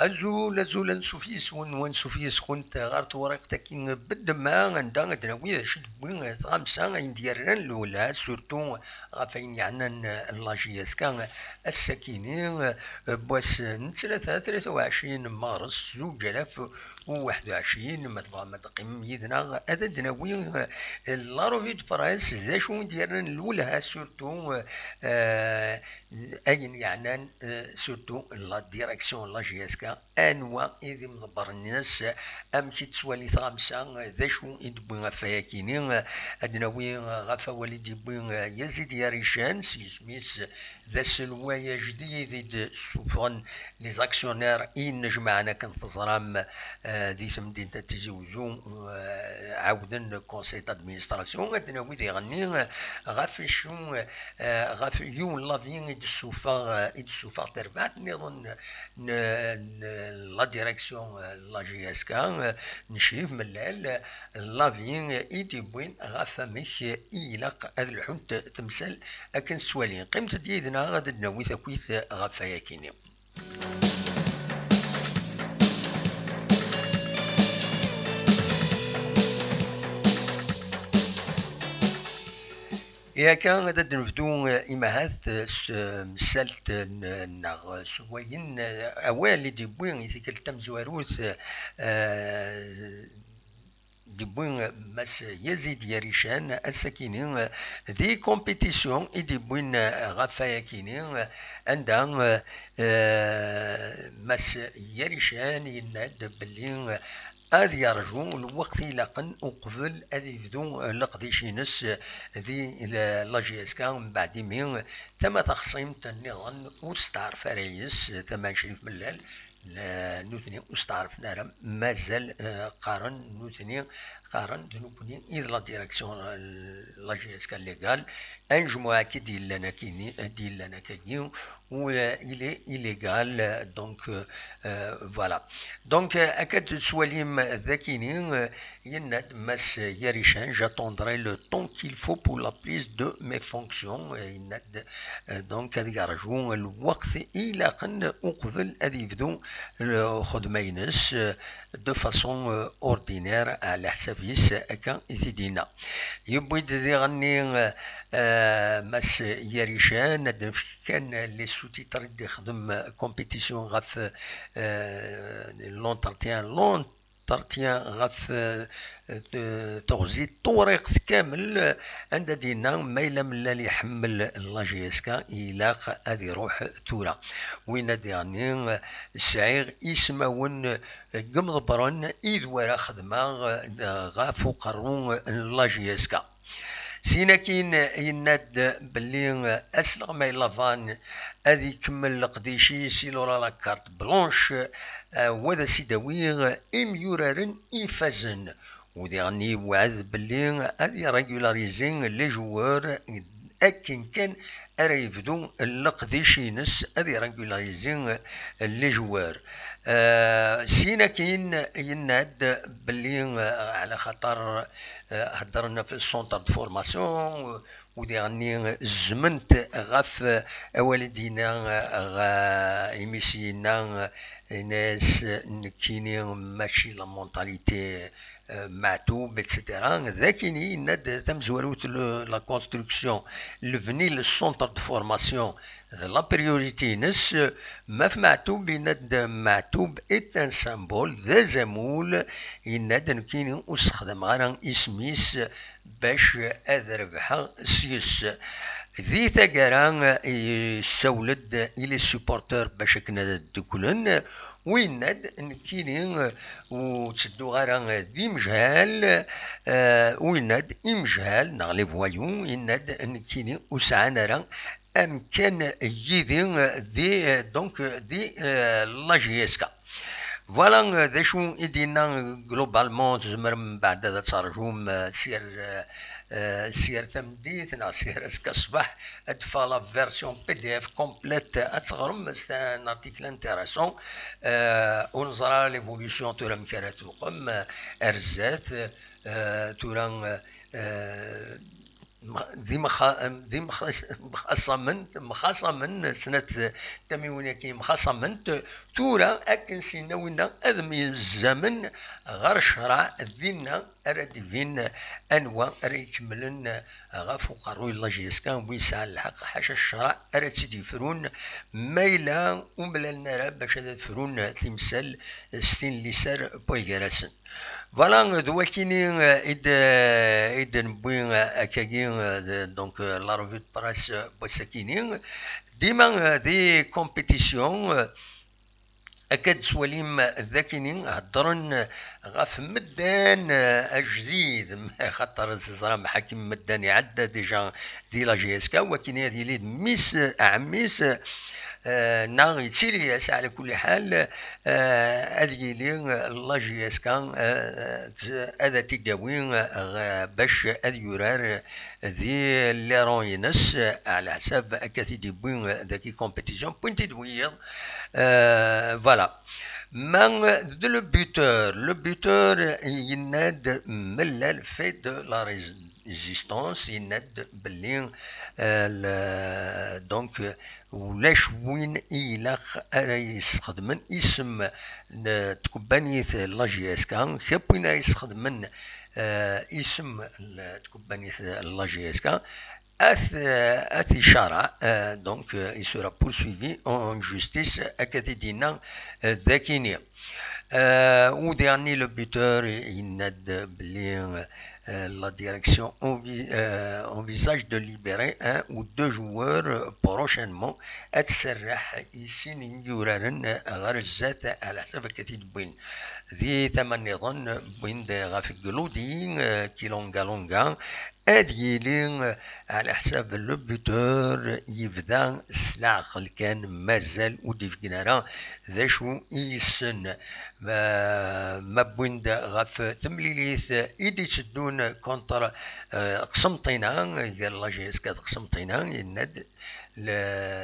أزول نسوفيس ونسوفيس كنت غارت ورقتك بالدماغ عندها دناوي شد بوين غامسا ينديرن الأولى سورتو غافين يعني لاجياس كان السكينين بواس نتلاتة 23 مارس 2021 ما تقيم يدنا هذا دناوي لا روفي دو برايس زا شو نديرن الأولى سورتو أين يعني سورتو لا ديريكسيون لا جي اس كا انواع إذا مدبر الناس أمشي تسوالي خامسة ذا شو يدبون غفاياكيني أدناوي غفا والد يبون يزيد ياريشان سيسميس ذا سلوايا جديد سوفون لي زاكسيونير إن جمعنا كنتظرام دي ثمدين تتزوجو عاودا كونسي دادمينستراسيون أدناوي ذي غني غف شو غف يون لافين يدسوفا تربات نظن لا ديريكسيون لا جي اس كا نشريف ملال لافين ايدي بوين غافا مش إيلاق هذا الحنت تمثال أكن سوالين قيمة ديدنا غادي ناوي تاكويت غافا ياكيني يا كان غادا نبدو إمهات مسالت نغ سوين أوالي دي بوين يثيكل تمزواروث دي بوين مس يزيد يريشان السكينين دي كومبيتيسيون دي بوين غفايا كينين عندها مس يريشان يناد بلين هذه يرجو الوقت لقن وقبل هذه يبدو لقديشينس ذي لا جي اس كا من بعد مين ثم تخصيم النظام وستعرف رئيس ثم شريف ملال نوثني وستعرف نارم مازال قارن نوثني قارن دنوكني إذ لا ديريكسيون لا جي اس كا ليغال ان جمعة كي دير لنا كيني دير لنا كيني و il est illégal donc voilà donc أكد سواليم ذاكينين يناد مس يريشان j'attendrai le temps qu'il faut pour la prise de mes fonctions يناد donc هذي يرجو الوقت إلى قن أقبل هذي يبدو خدمينس de façon ordinaire على حسابيس أكا إثدينا يبويد ذي غني مس يريشان كان لي سوتيتر دي خدم كومبيتيسيون غاف لونترتيان غاف تغزي الطريق كامل عند دينا ما إلا من اللي يحمل لا جي اس كا إلاق هذه يروح تورا وين ديرني السعير يسمون قمضبرن إذ ورا خدمة غافو قرون لا جي اس كا سينا كين يناد بلي أسلغ ما يلافان هذي يكمل قديشي سيلورا لا كارت بلونش وذا سيداويغ إميورارن إيفازن ودي غني وعد بلي هذي ريغولاريزين لي جوار أكن كان أريفدو القديشينس هذي ريغولاريزين لي جوار سينا كين يناد بلي على خاطر هدرنا في السونتر دو فورماسيون ودي غني زمنت غاف والدينا غا إيميسينا ناس نكيني ماشي لا مونتاليتي معتوب اتسيتيرا ذاكيني ناد تمزوروت لا كونستركسيون لفني للسونتر دو فورماسيون لا بريوريتي نس ما في معتوب يناد معتوب ات ان سامبول ذا زمول يناد نكيني استخدم غير اسميس باش اذربح سيس ذي ثقران يسولد إلى السبورتر باش كنا دكولن ويناد نكيني وتسدو غارا ذي مجهال ويناد إمجهال نغلي فوايون يناد نكيني وسعانا راه أمكان يدين ذي دونك ذي لا جي اس كا فوالا ذا شو يدينا جلوبالمون تزمر من بعد هذا ترجم سير تمديت نا سير اسكا صباح ادفع لا فيرسيون بي دي اف كومبليت اتغرم سي ان ارتيكل انتريسون ونزرا ليفوليسيون تورا مكانت وقم ارزات تورا مخاصة من سنة تميونيا كي مخاصة من تورا أكن سينوينا أذمي الزمن غير شرع ذينا أراد فين أنواع ريكملن غافو قروي الله جيسكان ويسع الحق حاشا الشرع أراد سيدي فرون ميلا وملالنا باش هذا فرون تمثال ستين لسار بويغراسن فوالا دواكيني إد نبوي أكاكين دونك لا روفي دو براس بوساكيني ديما دي كومبيتيسيون أكاد سواليم ذاكينين هضرن غاف مدان أجديد خاطر الزرام حاكم مدان يعدى ديجا دي لا جي اس كا ولكن هذه ليد ميس عميس ناغي تيلياس على كل حال هذه لي لا جي اس كا هذا تيداوين باش هذ يورار ذي لي روينس على حساب أكاثي دي بوين ذاكي كومبيتيسيون بوينتي دوير voilà. Mais le buteur, il n'aide le fait de la résistance, il n'aide Berlin, donc ولاش وين إلاخ يستخدمن اسم تكوبانية لا جي اس كا كابوين يستخدمن اسم تكوبانية لا جي اس كا Athishara, donc il sera poursuivi en justice à Katidina d'Akini. Au dernier, le buteur, Inad Blin, la direction envisage de libérer un ou deux joueurs prochainement. أتسرح يسين يورارن غرزات على حسب كتيد بوين ذي ثمانية ظن بوين غافي قلودين كيلونغا لونغا أديلين على حساب لو بوتور يبدا سلاخ كان مازال وديف جنارا ذا شو يسن ما بوين غاف تمليليث إيدي تشدون كونتر قسمطينا قال لا جيس كاد قسمطينا يند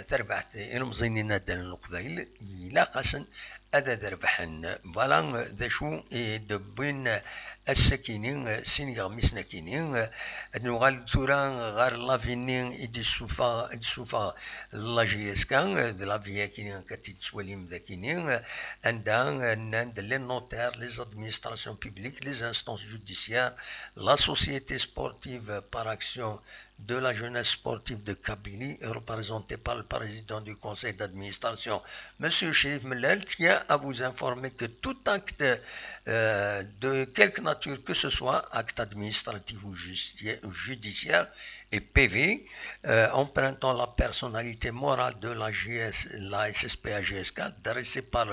تربحت المزينين دان القبائل إلا قاسن هذا ذربحن فوالا ذا شو دبين السكينين سينيغ مسنكينين نوغال تورا غار لافينين إدي سوفا لا جي اس كان لا فيا كينين كتتسواليم ذاكينين عندها ناند لي نوتير لي زادمينستراسيون بيبليك لي انستانس جوديسيار لا سوسيتي سبورتيف بار اكسيون de la jeunesse sportive de Kabylie, représentée par le président du conseil d'administration, M. Chérif Mellel, tient à vous informer que tout acte de quelque nature que ce soit, acte administratif ou judiciaire, et PV, empruntant la personnalité morale de la SSPA-GSK, dressée par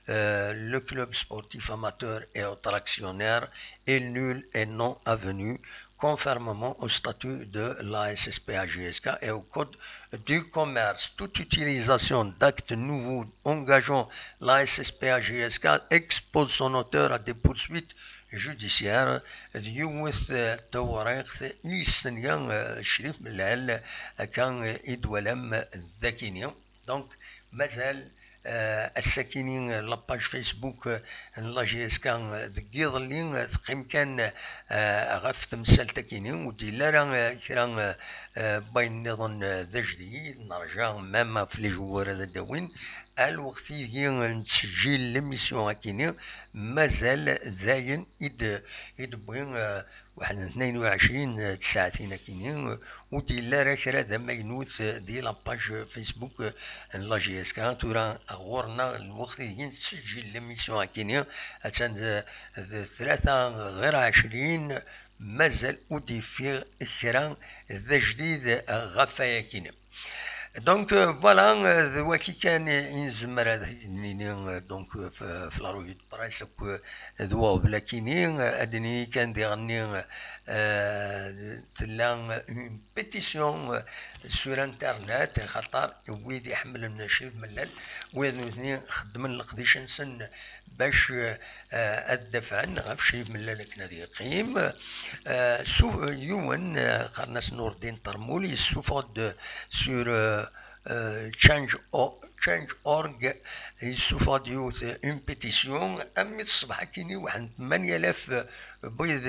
le club sportif amateur et autres actionnaires, est nul et non avenu, conformément au statut de la SSPA-GSK et au code du commerce. Toute utilisation d'actes nouveaux engageant la SSPA-GSK expose son auteur à des poursuites judiciaires. يوث تواريخ يستنيا شريف ملال كان يدولم ذاكيني دونك مازال الساكنين لاباج فيسبوك لا جي اس كان دقيض اللي ثقيم كان غاف تمثال تاكيني ودي لا كرا باين نظن ذا جديد نرجع ماما في لي جوار هذا داوين الوقت يجي نسجل لميسيون هاكيني مازال ذاين يدبوين واحد 22 ساعتين كينين ودي لا راه كرا ذا ماينوت دي لاباج فيسبوك لا جي اس كان تورا غورنا الوقت يجي نسجل لميسيون هاكيني اتان 23 مازال ودي في كرا ذا جديد غفايا كيني دونك فوالا ذوا كي كان ينزمر هذا دونك في لا روفي دو بريس ذوا بلا كيني ادني كان ديغني تلا اون بيتيسيون سور انترنت خاطر ويد يحمل من شريف ملال ويد خدمن القديش نسن باش الدفع غاف شريف ملال كنا ذي قيم يون قرناس نور الدين طرمولي سوفود سور change.org يسوفاديوت اون بيتيسيون امي الصباح كيني واحد 8000 بيض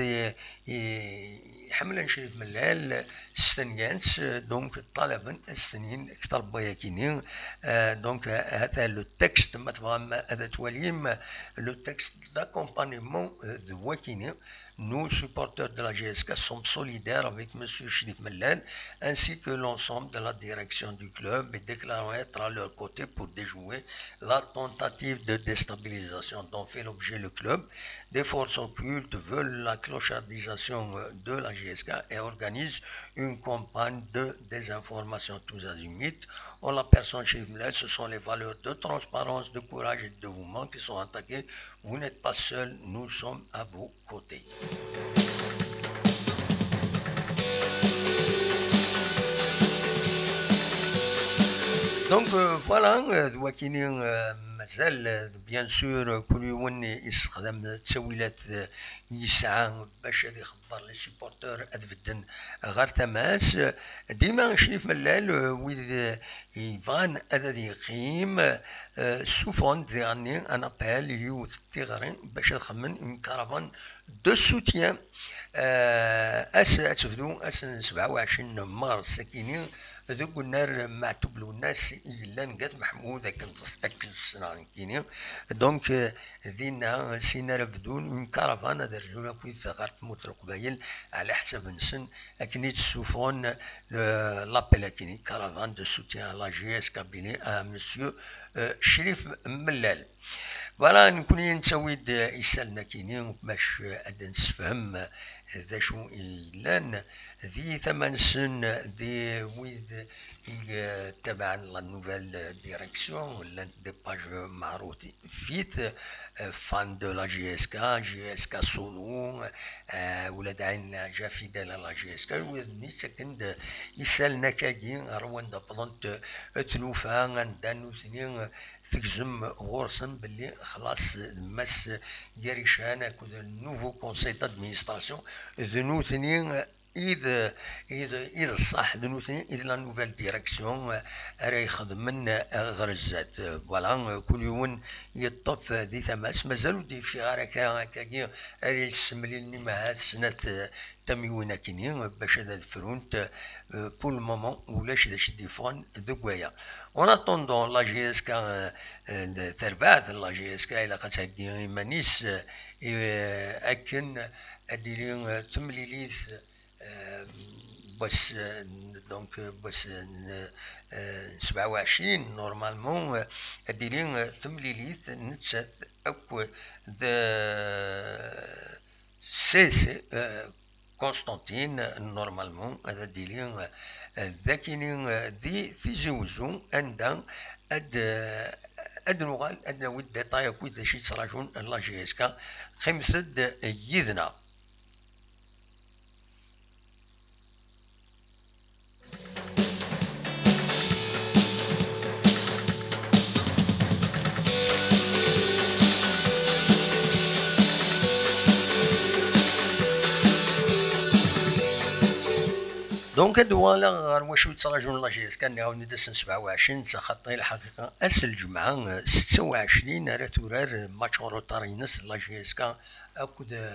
يحمل نشريف ملال ستنيانس دونك طلبا السنين اكثر بيا كيني دونك هذا لو تكست ما تفهم هذا تواليم لو تكست d'accompagnement de Wakini. Nous, supporters de la GSK, sommes solidaires avec M. Chérif Mellal ainsi que l'ensemble de la direction du club et déclarons être à leur côté pour déjouer la tentative de déstabilisation dont fait l'objet le club. Des forces occultes veulent la clochardisation de la GSK et organisent une campagne de désinformation tous azimuts. En la personne Chérif Mellal, ce sont les valeurs de transparence, de courage et de dévouement qui sont attaquées. Vous n'êtes pas seul, nous sommes à vos côtés. Donc voilà دوكيني مازال بيان سور كل يوم يستخدم التسويلات يسعى باش هذا يخبر لي سيبورتور ادفدن غير تماس ديما شريف ملال ويد يفان هذا يقيم سوفون ديرني ان ابل يوث تيغرين باش يخمن اون كارافان دو سوتيان تفدو 27 مارس كاينين ذوك النار معتوب له الناس إلا نقاد محمود أكل السنة كيني دونك دينا سينا رفدون اون كارافان هذا رجلونا كويت غير تموت القبايل على حسب نسن أكني تسوفون لابيل كيني كارافان دو سوتيان لا جي اس كابيني مسيو شريف ملال. فوالا نكون نتسويد يسالنا كيني باش أدا نسفهم ذا شو إيلان ذي 8 سن دي ويد تبع لا نوفيل ديريكسيون ولا دي باج معروضين فيت فان دو لا جي اس كا سولو ولاد عين جا فيدال لا جي اس كا ويد سكند يسالنا كاكي روان دا بلانت تلوفا عندنا ثنين تجزم غورسن باللي خلاص مس يريشان كود النوفو كونساي دادمينستراسيون ذنو ثنين إذا الصح دنوثني إذا لا نوفيل ديريكسيون راهي يخدم غرزات فوالا كل يوم يطف دي ثماس مازالو دي في غارة كاكي راهي يسمليني مع هاد السنة تميونا كيني باش هذا الفرونت بور المومون ولاش داش ديفون دكوايا اون اتوندون لا جي اس كا تربعت لا جي اس كا الى قتاكي مانيس اكن اديرين تمليليث بس دونك بس 27 نورمالمون اديرين تمليليث نتشات اكو سي كونستانتين نورمالمون هذا ديلين ذاكينين دي تيزوزون عندها ادنوغال ادنا ود ديطاي كويت شي تراجون لا جي اس كا خمسد يذنا. دونك هادو غير واش يتراجعون لا جي اس كان نعاود ندسن 27 خاطر الحقيقه اس الجمعه 26 راه تورار ماتش روتارينس لا جي اس كان اكود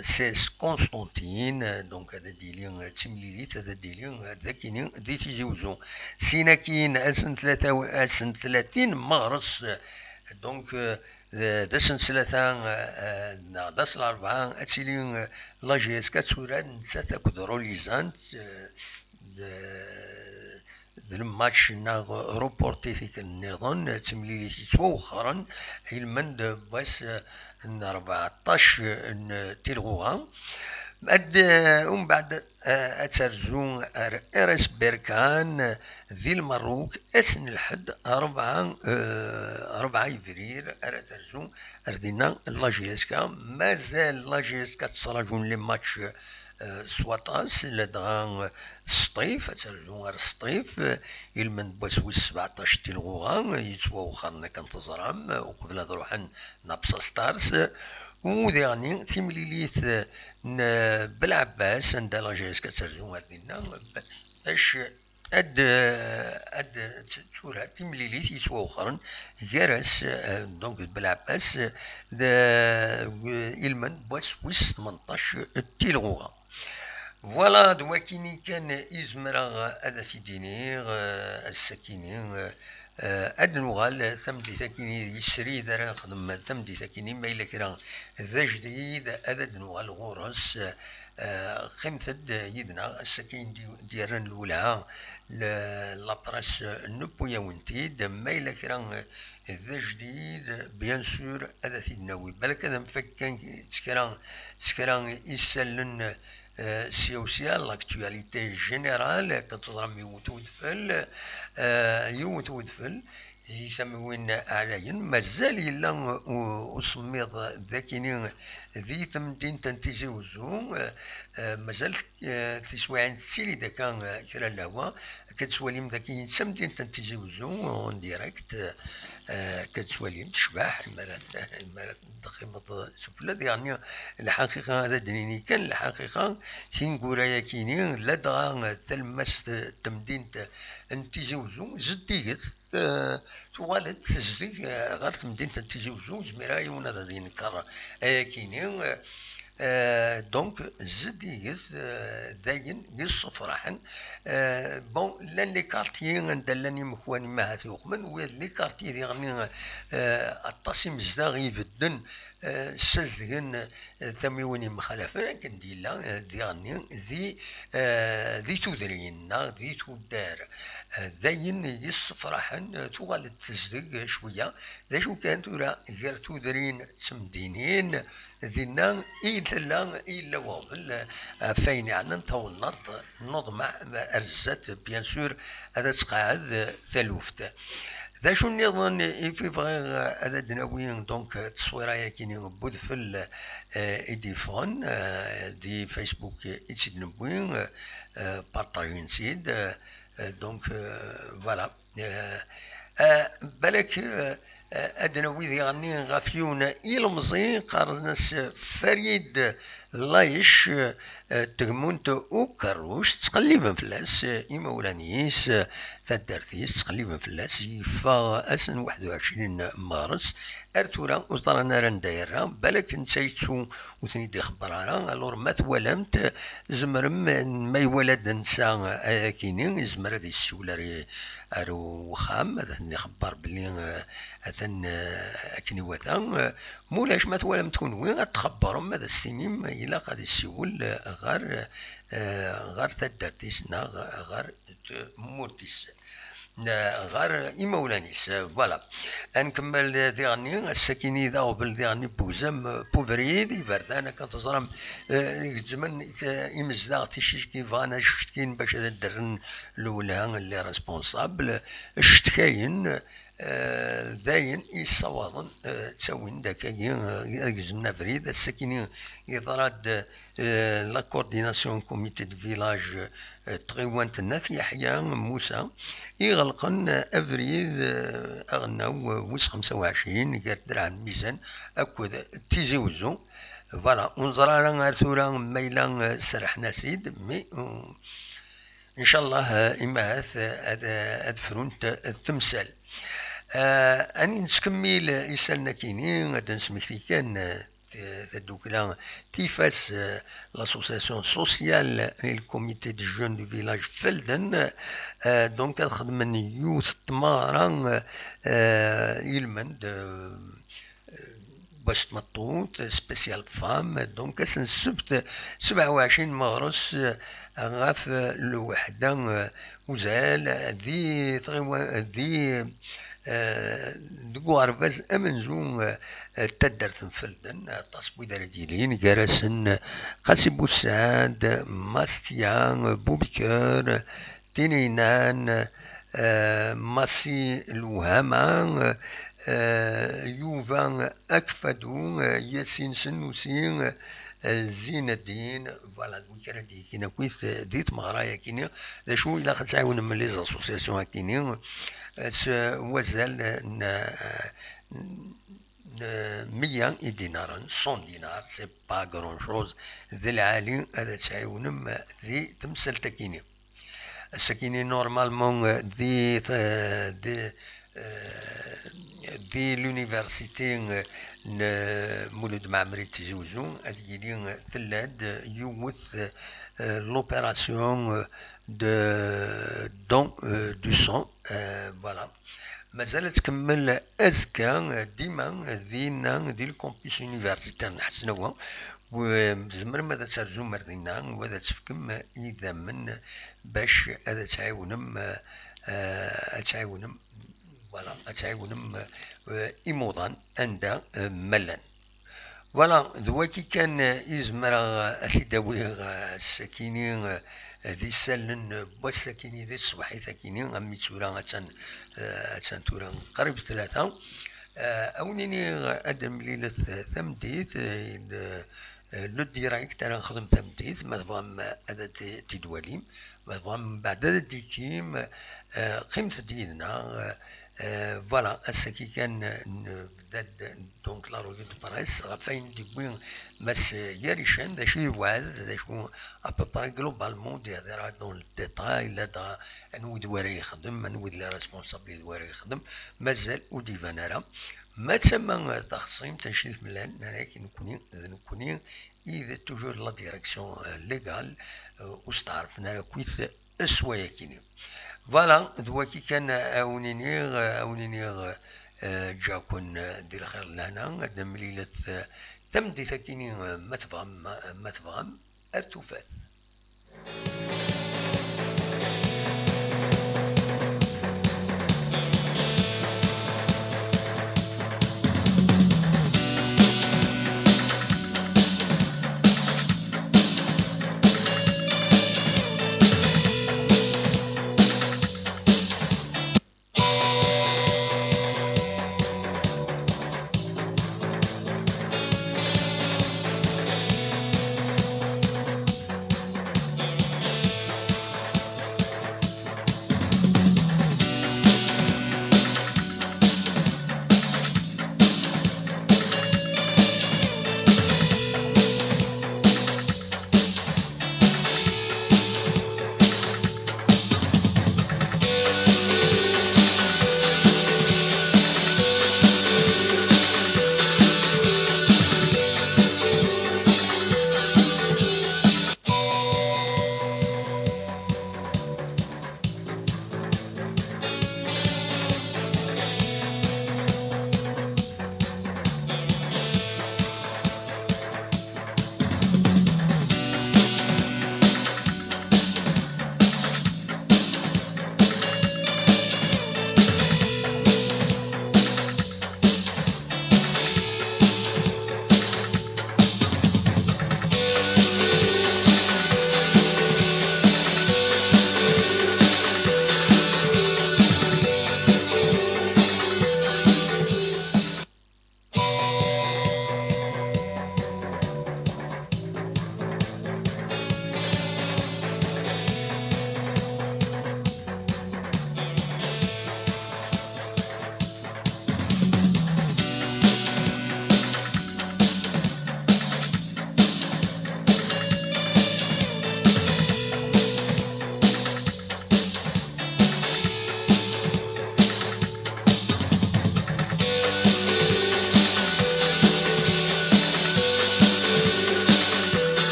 سيس كونستانتين دونك هذا ديلين تمليليت هذا ديلين هذا كاينين دي تيزوزو سينا كاين اسن 30 مارس دونك دسن ثلاثة داس الأربعة أتسيلين لا جي اس كاتوران نسات أكد روليزانت الماتش ناغ روبورتي ثيك النظام تمليلي توخرا علما باس 14 تلغوها ومن بعد أترزون ار اس بيركان ذي المروك اسن الحد 4 فبراير أترزون أردينا لا جي اس كا مازال لا جي اس كا تصراجون لي ماتش سواطاس لدغان سطيف أترزون غير سطيف يلمن بوسوي 17 تلغوغا يتواوخرنا كنتظرام وقبل هذا روحن نابسا ستارز وديرني تيمليليت بالعباس عند لا جي اس كترجم واردينا باش اد تورا تمليليت يتوخرن جرس دونك بالعباس إلمن بواس ويس 18 تيلغوغا. فوالا دواكيني كان إزمرا هذا سيديني السكيني أد نوغال ثمدي ساكيني يسري دارا نخدم ثمدي ساكيني ما إلا كرا ذا جديد أد نوغال غورس خمثد يدنا السكين ديالنا الأولى لابراس نبويا ونتيد ما إلا كرا ذا جديد بيان سور هذا سيدنا وي بالك هذا مفكان تسكران يسلن سياسية لاكتواليتي جينيرال كتضرب يوت ودفل يسمون أعلاين مازال إلا أصميض ذاكيني ذي تمدين تنتيزي وزو مازال تسوى تسيلي داكا كرا لهوا كتسواليم ذاكي سمدين تنتيزي وزو اون ديريكت كتسواليم تشبح المرات ضخيمة سفلة يعني الحقيقة هذا دنيني كان الحقيقة سينقورا كيني لا دغا تلمس تمدين تنتيزي وزو زديت توالد تزدي غير تمدين تنتيزي وزو زميرا يونا ذا دينكر كيني دونك زديت داين يصفرحن بون لان لي كارتي ندلاني مخواني ما هاتي وخمن و لي كارتي دي غني الطاسم زدا يبدن سازدين ثميوني مخالفه كنديلا دي غني ذي تودرين ذي تودار داين يصفرحن توغال تزدق شويه ذا شو كان تورا غير تودرين تمدينين ذينا إلا وظل فين يعني نطولنط نضمع أرزات بيان سور هذا تقاعد ثلوفت ذا شو نظن في فغير هذا دناوين دونك تصويرا كيني بود في ايديفون دي فيسبوك يتسد نبوين بارطاجين سيد دونك فوالا بالك أدنوي ذي غني غافيون إلمزي قارنس فريد لايش تغمونت وكروش تقليبا فلاس إمولانيس تدرتيس تقليبا فلاس يفا أسن 21 مارس أرتورا وصلنا رندايرا بالك نسيتو وثني دي خبرارا ألور ما ثولمت زمرم ما يولد نسا كينين زمر هادي السولاري أرو وخام هذا خبر بلي أثن أكني وثا مولاش ما ثولم تكون وين غتخبرهم هذا السنين إلا غادي السول غار تدرتيسنا غار مورتيس غار إمولانيس فوالا نكمل ديغني السكيني ذا وبل ديغني بوزم بوفريد يفردانا كتزرم زمن يمزدا تيشكي فانا شتكين باش درن الاولى اللي ريسبونسابل شتكاين داين يصوضن تساوين داكاين زمنا فريد السكيني يضراد لا كورديناسيون كوميتي دو فيلاج تغيوانت الناف يحيى موسى يغلقن افريد اغناو ويس 25 قال درع الميزان اكد تيزيوزو فوالا ونزرا غير ثورا ميلا سرحنا سيد مي ان شاء الله اماث هاد فرونت التمثال اني نسكمل يسالنا كيني غادا نسميكتي كان تدوكلا تيفاس لاسوسياسيون سوسيال الكوميتي دو جون دو فيلاج فلدن دونك خدمن يوث تمارا يلمن باش مطوط سبيسيال فام دونك السبت 27 مارس غاف الوحدة وزال ذي دقوارفاز أمنزون تدرت فلدن تصبو دارديلين جرسن قاسي بوسعاد ماستيان بوبكر تينينان ماسي الوهامان يوفان أكفدو ياسين سنوسين زين الدين فوالا وكرا دي كينا كويس ديت مغرايا كينا ذا شو إلا خد تعاون من لي زاسوسياسيون كينا وزال 100 دينار 100 دينار سي با غران شوز ذي العالي هذا تعاونم ذي تمثل تكيني السكيني نورمالمون دي لونيفرسيتي مولود معمري تزوزو هذه ثلاد يوث لوبيراسيون دون دو سون فوالا. مازال تكمل أزكى ديما دي الكومبيس يونيفرسيتير نحسنوها وزمر ماذا ترجو مردينا وذا تفكم إذا من باش هذا تعاونم فوالا تعاونم إيموضان عند ملان فوالا. دواكي كان يزمر أثيداوي السكيني ذي سالن بوسكيني ذي الصباحي ثاكيني أمي تورا أتان تورا قريب 3 أونيني أدم ليلة ثمديت لو ديراكت أنا نخدم ثمديت ما تفهم هذا تدواليم ما تفهم بعد هذا ديكيم قيمة ديدنا فوالا. السكي كان دونك لا روفي دو بريس غفاين ديكوين ماس ياريشان دا شي وعد دا شو ابوبري جلوبالمون دير دون الديتاي لا دا انود واري يخدم انود لا ريسبونسابيل واري يخدم مازال وديفان راه ما تسمى تخصيم تنشيف ملان لكن نكوني اذا توجور لا ديريكسيون ليغال وستعرفنا كويس السوايا كيني فوالا. دواكي كان أونيني جاكون دير الخير لهنا دم ليلة تمدي ثكيني ما تفهم أرتوفات.